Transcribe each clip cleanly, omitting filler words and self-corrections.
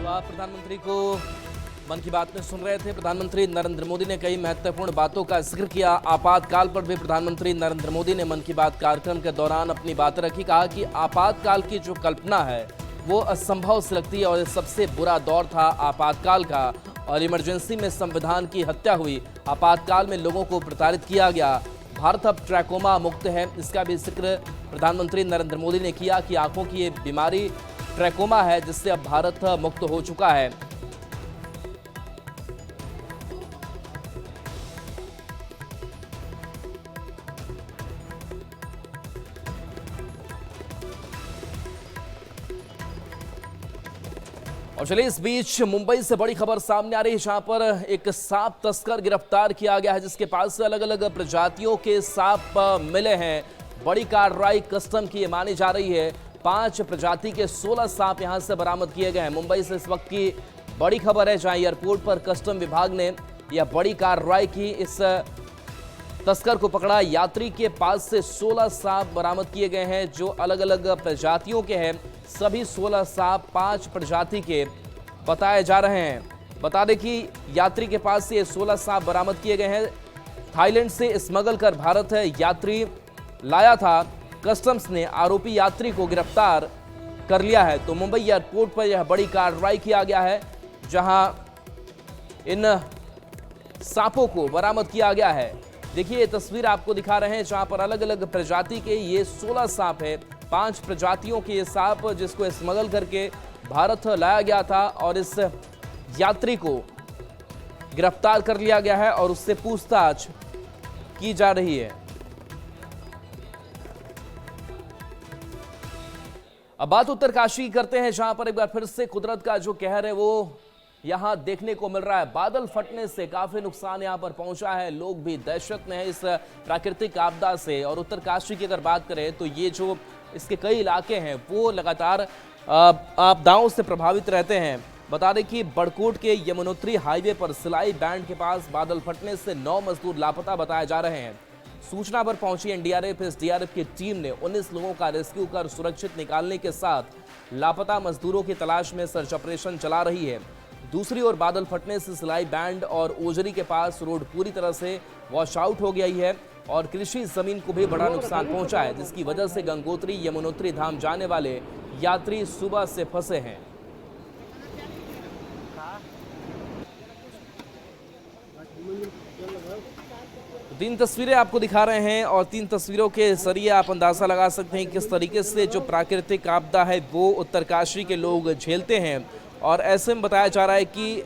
तो आप प्रधानमंत्री को मन की बात में सुन रहे थे। प्रधानमंत्री नरेंद्र मोदी ने कई महत्वपूर्ण बातों का जिक्र किया। आपातकाल पर भी प्रधानमंत्री नरेंद्र मोदी ने मन की बात कार्यक्रम के दौरान अपनी बातें रखी। कहा कि आपातकाल की जो कल्पना है वो असंभव से लगती है और ये सबसे बुरा दौर था आपातकाल का, और इमरजेंसी में संविधान की हत्या हुई। आपातकाल में लोगों को प्रताड़ित किया गया। भारत अब ट्रैकोमा मुक्त है, इसका भी जिक्र प्रधानमंत्री नरेंद्र मोदी ने किया कि आंखों की ये बीमारी ट्रैकोमा है जिससे अब भारत मुक्त हो चुका है। और चलिए इस बीच मुंबई से बड़ी खबर सामने आ रही है, जहां पर एक सांप तस्कर गिरफ्तार किया गया है जिसके पास से अलग अलग प्रजातियों के सांप मिले हैं। बड़ी कार्रवाई कस्टम की मानी जा रही है। 5 प्रजाति के 16 सांप यहां से बरामद किए गए हैं। मुंबई से इस वक्त की बड़ी खबर है, जहां एयरपोर्ट पर कस्टम विभाग ने यह बड़ी कार्रवाई की। इस तस्कर को पकड़ा। यात्री के पास से 16 सांप बरामद किए गए हैं जो अलग अलग प्रजातियों के हैं। सभी 16 सांप 5 प्रजाति के बताए जा रहे हैं। बता दें कि यात्री के पास से 16 सांप बरामद किए गए हैं। थाईलैंड से स्मगल कर भारत यात्री लाया था। कस्टम्स ने आरोपी यात्री को गिरफ्तार कर लिया है। तो मुंबई एयरपोर्ट पर यह बड़ी कार्रवाई किया गया है, जहां इन सांपों को बरामद किया गया है। देखिए ये तस्वीर आपको दिखा रहे हैं, जहां पर अलग अलग प्रजाति के ये 16 सांप है। 5 प्रजातियों के ये सांप जिसको स्मगल करके भारत लाया गया था, और इस यात्री को गिरफ्तार कर लिया गया है और उससे पूछताछ की जा रही है। अब बात उत्तरकाशी की करते हैं, जहां पर एक बार फिर से कुदरत का जो कहर है वो यहां देखने को मिल रहा है। बादल फटने से काफी नुकसान यहां पर पहुंचा है। लोग भी दहशत में हैं इस प्राकृतिक आपदा से। और उत्तरकाशी की अगर बात करें तो ये जो इसके कई इलाके हैं वो लगातार आपदाओं से प्रभावित रहते हैं। बता दें कि बड़कोट के यमुनोत्री हाईवे पर सिलाई बैंड के पास बादल फटने से 9 मजदूर लापता बताए जा रहे हैं। सूचना पर पहुंची एनडीआरएफ एसडीआरएफ की टीम ने 19 लोगों का रेस्क्यू कर सुरक्षित निकालने के साथ लापता मजदूरों की तलाश में सर्च ऑपरेशन चला रही है। दूसरी ओर बादल फटने से सिलाई बैंड और ओजरी के पास रोड पूरी तरह से वॉश आउट हो गई है और कृषि जमीन को भी बड़ा नुकसान पहुंचा है, जिसकी वजह से गंगोत्री यमुनोत्री धाम जाने वाले यात्री सुबह से फंसे हैं। तीन तस्वीरें आपको दिखा रहे हैं और 3 तस्वीरों के जरिए आप अंदाजा लगा सकते हैं किस तरीके से जो प्राकृतिक आपदा है वो उत्तरकाशी के लोग झेलते हैं। और ऐसे में बताया जा रहा है कि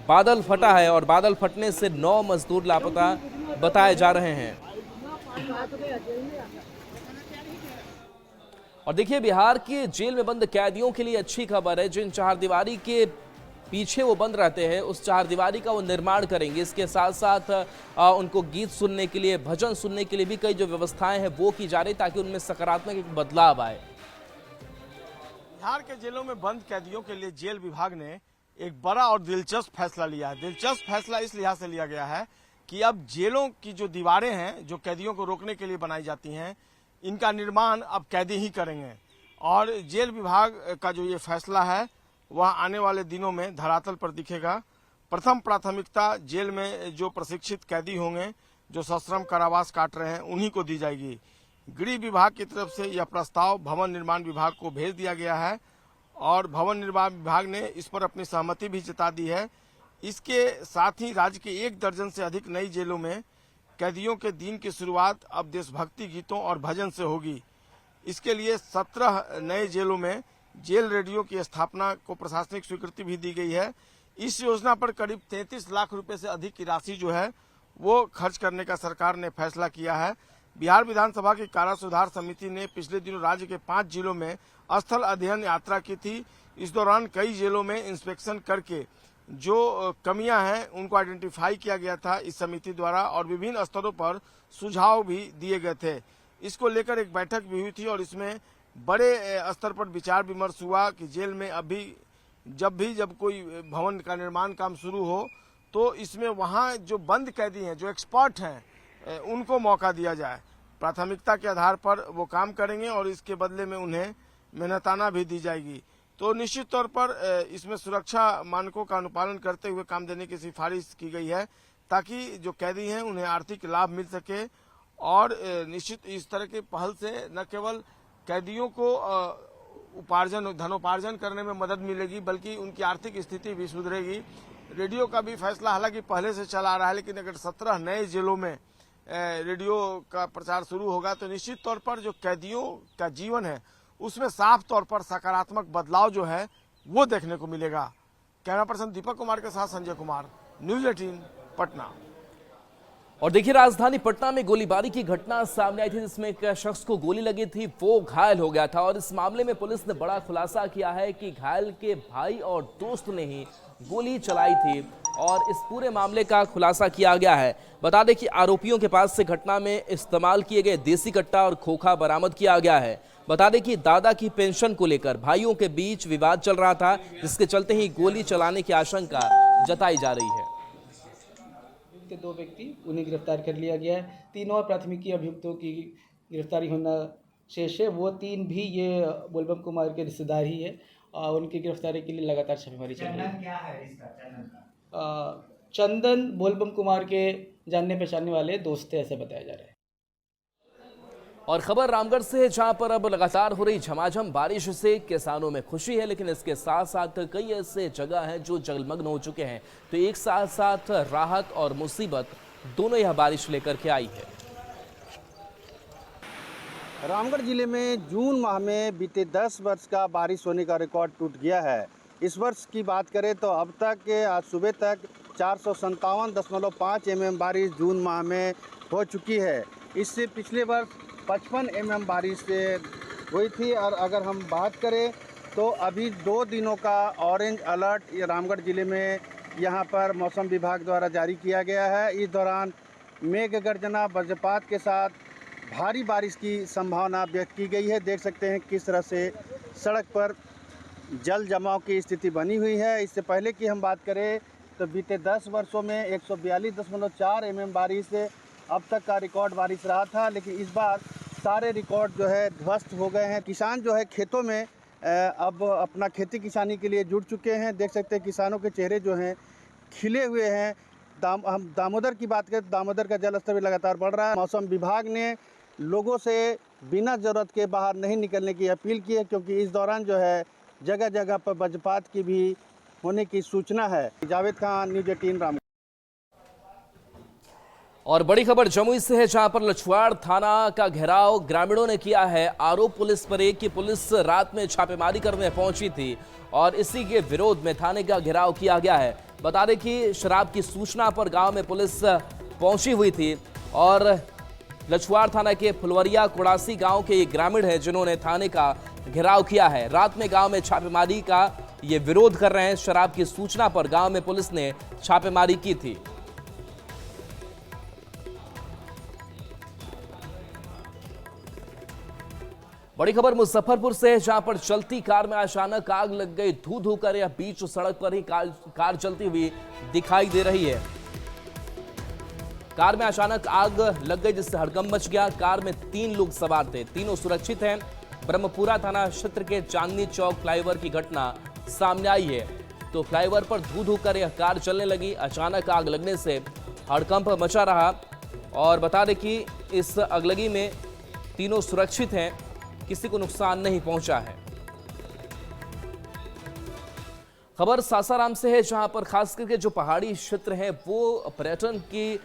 बादल फटा है और बादल फटने से 9 मजदूर लापता बताए जा रहे हैं। और देखिए बिहार के जेल में बंद कैदियों के लिए अच्छी खबर है। जिन चारदीवारी के पीछे वो बंद रहते हैं उस चारदीवारी का वो निर्माण करेंगे। इसके साथ साथ उनको गीत सुनने के लिए, भजन सुनने के लिए भी कई जो व्यवस्थाएं हैं वो की जा रही ताकि उनमें सकारात्मक एक बदलाव आए। बिहार के जेलों में बंद कैदियों के लिए जेल विभाग ने एक बड़ा और दिलचस्प फैसला लिया है। दिलचस्प फैसला इस लिहाज से लिया गया है कि अब जेलों की जो दीवारें हैं जो कैदियों को रोकने के लिए बनाई जाती हैं, इनका निर्माण अब कैदी ही करेंगे। और जेल विभाग का जो ये फैसला है वह आने वाले दिनों में धरातल पर दिखेगा। प्रथम प्राथमिकता जेल में जो प्रशिक्षित कैदी होंगे जो सश्रम कारावास काट रहे हैं उन्हीं को दी जाएगी। गृह विभाग की तरफ से यह प्रस्ताव भवन निर्माण विभाग को भेज दिया गया है और भवन निर्माण विभाग ने इस पर अपनी सहमति भी जता दी है। इसके साथ ही राज्य के 1 दर्जन से अधिक नई जेलों में कैदियों के दिन की शुरुआत अब देशभक्ति गीतों और भजन से होगी। इसके लिए 17 नए जेलों में जेल रेडियो की स्थापना को प्रशासनिक स्वीकृति भी दी गई है। इस योजना पर करीब 33 लाख रुपए से अधिक की राशि जो है वो खर्च करने का सरकार ने फैसला किया है। बिहार विधानसभा की कारा सुधार समिति ने पिछले दिनों राज्य के 5 जिलों में स्थल अध्ययन यात्रा की थी। इस दौरान कई जेलों में इंस्पेक्शन करके जो कमियां हैं उनको आइडेंटिफाई किया गया था इस समिति द्वारा और विभिन्न स्तरों पर सुझाव भी दिए गए थे। इसको लेकर एक बैठक भी हुई थी और इसमें बड़े स्तर पर विचार विमर्श हुआ कि जेल में अभी जब कोई भवन का निर्माण काम शुरू हो तो इसमें वहाँ जो बंद कैदी हैं, जो एक्सपर्ट हैं, उनको मौका दिया जाए। प्राथमिकता के आधार पर वो काम करेंगे और इसके बदले में उन्हें मेहनताना भी दी जाएगी। तो निश्चित तौर पर इसमें सुरक्षा मानकों का अनुपालन करते हुए काम देने की सिफारिश की गई है, ताकि जो कैदी हैं उन्हें आर्थिक लाभ मिल सके। और निश्चित इस तरह की पहल से न केवल कैदियों को धनोपार्जन करने में मदद मिलेगी, बल्कि उनकी आर्थिक स्थिति भी सुधरेगी। रेडियो का भी फैसला हालांकि पहले से चला आ रहा है, लेकिन अगर 17 नए जिलों में रेडियो का प्रचार शुरू होगा तो निश्चित तौर पर जो कैदियों का जीवन है उसमें साफ तौर पर सकारात्मक बदलाव जो है वो देखने को मिलेगा। कैमरा पर्सन दीपक कुमार के साथ संजय कुमार, न्यूज़ 18 पटना। और देखिए, राजधानी पटना में गोलीबारी की घटना सामने आई थी, जिसमें एक शख्स को गोली लगी थी, वो घायल हो गया था। और इस मामले में पुलिस ने बड़ा खुलासा किया है कि घायल के भाई और दोस्त ने ही गोली चलाई थी और इस पूरे मामले का खुलासा किया गया है। बता दें कि आरोपियों के पास से घटना में इस्तेमाल किए गए देसी कट्टा और खोखा बरामद किया गया है। बता दें कि दादा की पेंशन को लेकर भाइयों के बीच विवाद चल रहा था, जिसके चलते ही गोली चलाने की आशंका जताई जा रही है। के 2 व्यक्ति उन्हें गिरफ्तार कर लिया गया है। 3 और प्राथमिकी अभियुक्तों की गिरफ्तारी होना शेष है। वो 3 भी ये बोलबम कुमार के रिश्तेदार ही है और उनकी गिरफ्तारी के लिए लगातार छापेमारी चल रही है। क्या है इसका चंदन का? चंदन बोलबम कुमार के जानने पहचानने वाले दोस्त थे, ऐसा बताया जा रहा है। और खबर रामगढ़ से है, जहां पर अब लगातार हो रही झमाझम बारिश से किसानों में खुशी है, लेकिन इसके साथ साथ कई ऐसे जगह हैं जो जलमग्न हो चुके हैं। तो एक साथ साथ राहत और मुसीबत दोनों यह बारिश लेकर के आई है। रामगढ़ जिले में जून माह में बीते 10 वर्ष का बारिश होने का रिकॉर्ड टूट गया है। इस वर्ष की बात करें तो अब तक आज सुबह तक 457.5 mm बारिश जून माह में हो चुकी है। इससे पिछले वर्ष 55 mm बारिश हुई थी। और अगर हम बात करें तो अभी 2 दिनों का ऑरेंज अलर्ट रामगढ़ जिले में यहाँ पर मौसम विभाग द्वारा जारी किया गया है। इस दौरान मेघ गर्जना वज्रपात के साथ भारी बारिश की संभावना व्यक्त की गई है। देख सकते हैं किस तरह से सड़क पर जल जमाव की स्थिति बनी हुई है। इससे पहले की हम बात करें तो बीते 10 वर्षों में 142.4 mm बारिश अब तक का रिकॉर्ड बारिश रहा था, लेकिन इस बार सारे रिकॉर्ड जो है ध्वस्त हो गए हैं। किसान जो है खेतों में अब अपना खेती किसानी के लिए जुट चुके हैं। देख सकते हैं किसानों के चेहरे जो हैं खिले हुए हैं। हम दामोदर की बात करें तो दामोदर का जल स्तर भी लगातार बढ़ रहा है। मौसम विभाग ने लोगों से बिना ज़रूरत के बाहर नहीं निकलने की अपील की है, क्योंकि इस दौरान जो है जगह जगह पर वज्रपात की भी होने की सूचना है। जावेद खान, न्यूज़ 18 रामगढ़। और बड़ी खबर जमुई से है, जहां पर लछवाड़ थाना का घेराव ग्रामीणों ने किया है। आरोप पुलिस पर है कि पुलिस रात में छापेमारी करने पहुंची थी और इसी के विरोध में थाने का घेराव किया गया है। बता दें कि शराब की सूचना पर गांव में पुलिस पहुंची हुई थी और लछवाड़ थाना के फुलवरिया कुड़ासी गांव के ये ग्रामीण हैं जिन्होंने थाने का घेराव किया है। रात में गांव में छापेमारी का ये विरोध कर रहे हैं। शराब की सूचना पर गांव में पुलिस ने छापेमारी की थी। बड़ी खबर मुजफ्फरपुर से है, जहां पर चलती कार में अचानक आग लग गई। धू धू कर यह बीच सड़क पर ही कार चलती हुई दिखाई दे रही है। कार में अचानक आग लग गई, जिससे हड़कंप मच गया। कार में 3 लोग सवार थे, तीनों सुरक्षित हैं। ब्रह्मपुरा थाना क्षेत्र के चांदनी चौक फ्लाईओवर की घटना सामने आई है। तो फ्लाईओवर पर धू धू कर यह कार चलने लगी। अचानक आग लगने से हड़कंप मचा रहा और बता दें कि इस अगलगी में तीनों सुरक्षित हैं, किसी को नुकसान नहीं पहुंचा है। खबर सासाराम से है, जहां पर खास करके जो पहाड़ी क्षेत्र है वो पर्यटन की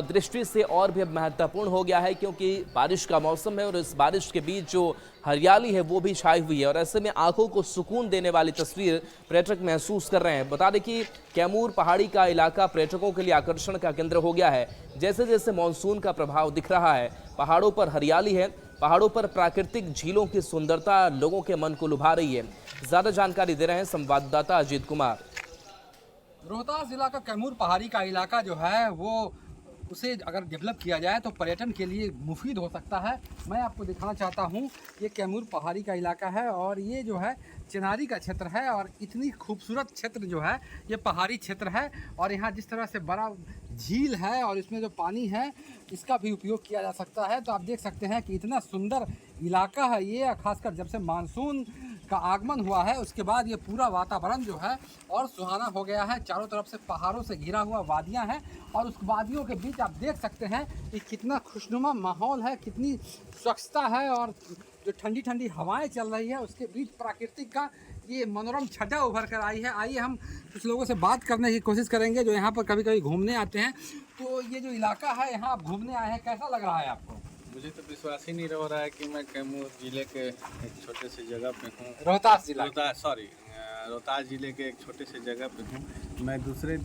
दृष्टि से और भी महत्वपूर्ण हो गया है, क्योंकि बारिश का मौसम है और इस बारिश के बीच जो हरियाली है वो भी छाई हुई है और ऐसे में आंखों को सुकून देने वाली तस्वीर पर्यटक महसूस कर रहे हैं। बता दें कि कैमूर पहाड़ी का इलाका पर्यटकों के लिए आकर्षण का केंद्र हो गया है। जैसे जैसे मानसून का प्रभाव दिख रहा है, पहाड़ों पर हरियाली है, पहाड़ों पर प्राकृतिक झीलों की सुंदरता लोगों के मन को लुभा रही है। ज्यादा जानकारी दे रहे हैं संवाददाता अजीत कुमार। रोहतास जिला का कैमूर पहाड़ी का इलाका जो है वो उसे अगर डेवलप किया जाए तो पर्यटन के लिए मुफीद हो सकता है। मैं आपको दिखाना चाहता हूँ, ये कैमूर पहाड़ी का इलाका है और ये जो है चिनारी का क्षेत्र है और इतनी खूबसूरत क्षेत्र जो है ये पहाड़ी क्षेत्र है और यहाँ जिस तरह से बड़ा झील है और इसमें जो पानी है इसका भी उपयोग किया जा सकता है। तो आप देख सकते हैं कि इतना सुंदर इलाका है ये, खासकर जब से मानसून का आगमन हुआ है उसके बाद ये पूरा वातावरण जो है और सुहाना हो गया है। चारों तरफ से पहाड़ों से घिरा हुआ वादियां हैं और उस वादियों के बीच आप देख सकते हैं कि कितना खुशनुमा माहौल है, कितनी स्वच्छता है और जो ठंडी ठंडी हवाएं चल रही है उसके बीच प्राकृतिक का ये मनोरम छटा उभर कर आई है। आइए हम कुछ लोगों से बात करने की कोशिश करेंगे जो यहाँ पर कभी कभी घूमने आते हैं। तो ये जो इलाका है यहाँ आप घूमने आए हैं, कैसा लग रहा है आपको? मुझे तो विश्वास ही नहीं हो रहा है कि मैं कैमूर जिले के एक छोटे से जगह पे हूँ। रोहतास जिला, रोहतास जिले के एक छोटे से जगह पे हूँ। मैं दूसरे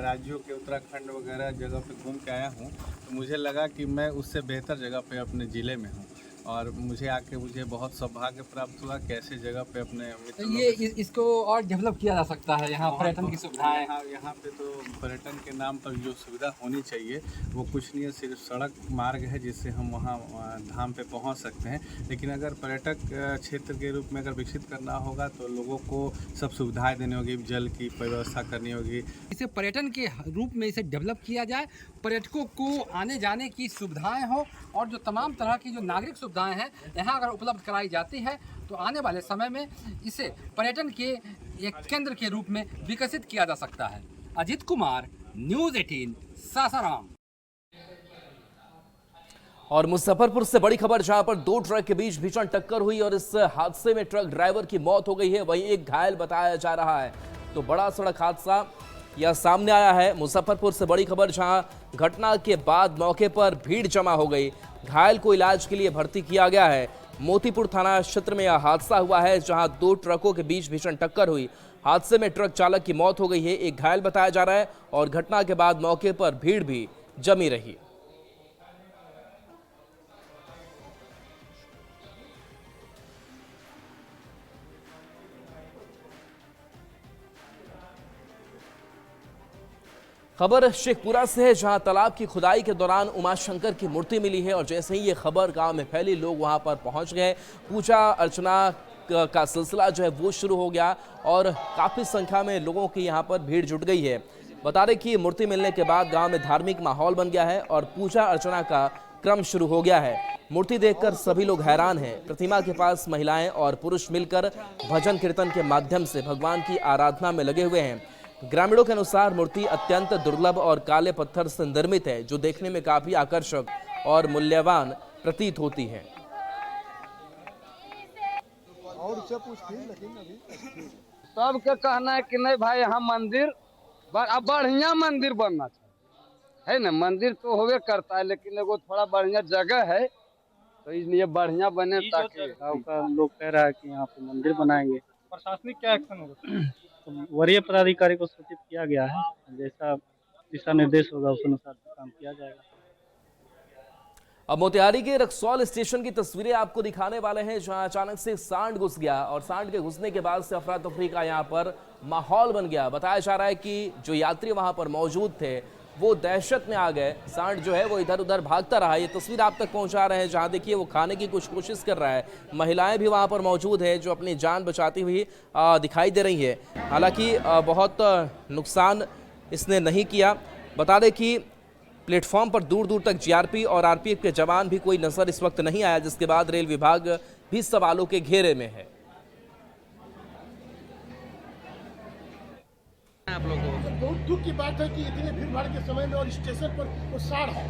राज्यों के उत्तराखंड वगैरह जगह पे घूम के आया हूँ, तो मुझे लगा कि मैं उससे बेहतर जगह पे अपने ज़िले में हूँ और मुझे बहुत सौभाग्य प्राप्त हुआ कि ऐसे जगह पे अपने तो ये इसको और डेवलप किया जा सकता है। यहाँ पर्यटन की सुविधाएं, यहाँ पे तो पर्यटन के नाम पर जो सुविधा होनी चाहिए वो कुछ नहीं है, सिर्फ सड़क मार्ग है जिससे हम वहाँ धाम पे पहुँच सकते हैं। लेकिन अगर पर्यटक क्षेत्र के रूप में अगर विकसित करना होगा तो लोगों को सब सुविधाएं देनी होगी, जल की व्यवस्था करनी होगी। इसे पर्यटन के रूप में इसे डेवलप किया जाए, पर्यटकों को आने जाने की सुविधाएं हो और जो तमाम तरह की जो नागरिक सुविधाएं हैं यहाँ अगर उपलब्ध कराई जाती है तो आने वाले समय में इसे पर्यटन के एक केंद्र के रूप में विकसित किया जा सकता है। अजीत कुमार, न्यूज़ 18, सासाराम। और मुजफ्फरपुर से बड़ी खबर, जहां पर दो ट्रक के बीच भीषण टक्कर हुई और इस हादसे में ट्रक ड्राइवर की मौत हो गई है, वहीं एक घायल बताया जा रहा है। तो बड़ा सड़क हादसा यह सामने आया है मुजफ्फरपुर से बड़ी खबर, जहां घटना के बाद मौके पर भीड़ जमा हो गई। घायल को इलाज के लिए भर्ती किया गया है। मोतीपुर थाना क्षेत्र में यह हादसा हुआ है, जहां दो ट्रकों के बीच भीषण टक्कर हुई। हादसे में ट्रक चालक की मौत हो गई है, एक घायल बताया जा रहा है और घटना के बाद मौके पर भीड़ भी जमी रही। खबर शेखपुरा से है, जहां तालाब की खुदाई के दौरान उमाशंकर की मूर्ति मिली है और जैसे ही ये खबर गांव में फैली, लोग वहां पर पहुंच गए। पूजा अर्चना का सिलसिला जो है वो शुरू हो गया और काफ़ी संख्या में लोगों की यहां पर भीड़ जुट गई है। बता दें कि मूर्ति मिलने के बाद गांव में धार्मिक माहौल बन गया है और पूजा अर्चना का क्रम शुरू हो गया है। मूर्ति देखकर सभी लोग हैरान हैं। प्रतिमा के पास महिलाएं और पुरुष मिलकर भजन कीर्तन के माध्यम से भगवान की आराधना में लगे हुए हैं। ग्रामीणों के अनुसार मूर्ति अत्यंत दुर्लभ और काले पत्थर से निर्मित है, जो देखने में काफी आकर्षक और मूल्यवान प्रतीत होती है। सबके कहना है कि नहीं भाई यहाँ मंदिर बढ़िया मंदिर बनना चाहिए, है ना। मंदिर तो होवे करता है लेकिन एगो थोड़ा बढ़िया जगह है तो इसलिए बढ़िया बने, ताकि गाँव का लोग कह रहा है कि यहाँ पे मंदिर बनाएंगे। प्रशासनिक क्या एक्शन होगा? वरीय पदाधिकारी को सूचित किया गया है, जैसा दिशा निर्देश होगा उस अनुसार काम किया जाएगा। अब मोतिहारी के रक्सौल स्टेशन की तस्वीरें आपको दिखाने वाले हैं, जहां अचानक से सांड घुस गया और सांड के घुसने के बाद से अफरा तफरी का यहां पर माहौल बन गया। बताया जा रहा है कि जो यात्री वहां पर मौजूद थे वो दहशत में आ गए। सांड जो है वो इधर उधर भागता रहा। ये तस्वीर आप तक पहुंचा रहे हैं, जहां देखिए वो खाने की कुछ कोशिश कर रहा है। महिलाएं भी वहां पर मौजूद है जो अपनी जान बचाती हुई दिखाई दे रही है। हालांकि बहुत नुकसान इसने नहीं किया। बता दें कि प्लेटफॉर्म पर दूर दूर तक जीआरपी और आरपीएफ के जवान भी कोई नजर इस वक्त नहीं आया, जिसके बाद रेल विभाग भी सवालों के घेरे में है। आप लोगों को बहुत दुख की बात है कि इतने भीड़ भाड़ के समय में और स्टेशन पर वो सांड है।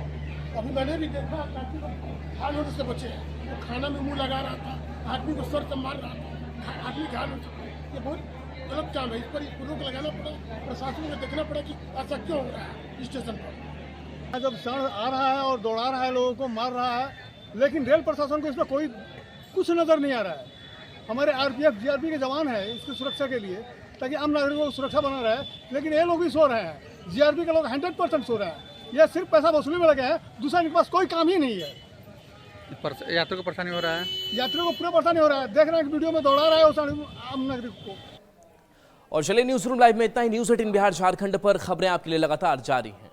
अभी मैंने भी देखा काफी लोग घायल होने से बचे हैं। वो खाना में मुंह लगा रहा था, आदमी को सर से मार रहा था, आदमी घायल हो चुका है। ये बहुत गलत काम है, इस पर रोक लगाना पड़ा, प्रशासन को देखना पड़ा कि ऐसा क्यों हो रहा है स्टेशन पर। जब सांड आ रहा है और दौड़ा रहा है, लोगों को मार रहा है, लेकिन रेल प्रशासन को इसमें कोई कुछ नजर नहीं आ रहा है। हमारे आरपीएफ जीआरपी के जवान हैं इसकी सुरक्षा के लिए, ताकि आम नागरिकों को सुरक्षा बना रहे, लेकिन ये लोग भी सो रहे हैं। जीआरपी के लोग 100% सो रहे हैं। ये सिर्फ पैसा वसूली में लगे हैं, दूसरा इनके पास कोई काम ही नहीं है। यात्रियों को परेशानी हो रहा है, यात्रियों को पूरा परेशानी हो रहा है। देख रहे हैं वीडियो में दौड़ा रहा है उस आम नागरिक को। और चलिए न्यूज रूम लाइव में इतना ही। न्यूज़ 18 बिहार झारखंड पर खबरें आपके लिए लगातार जारी हैं।